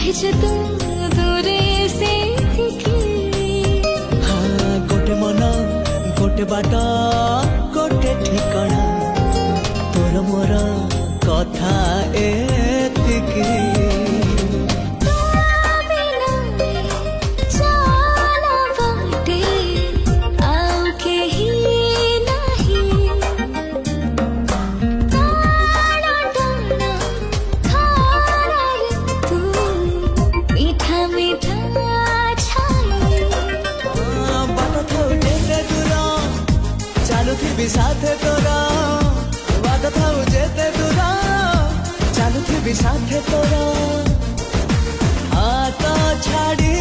रहिछ तू दूरे से हाँ गोटे मन गोटे बाट गोटे ठिकाना तोर मोर कथा एतिकी साथे तोरा वाद थाउ जेते दूरा चालू थी साथे तोरा हाथ छाड़ी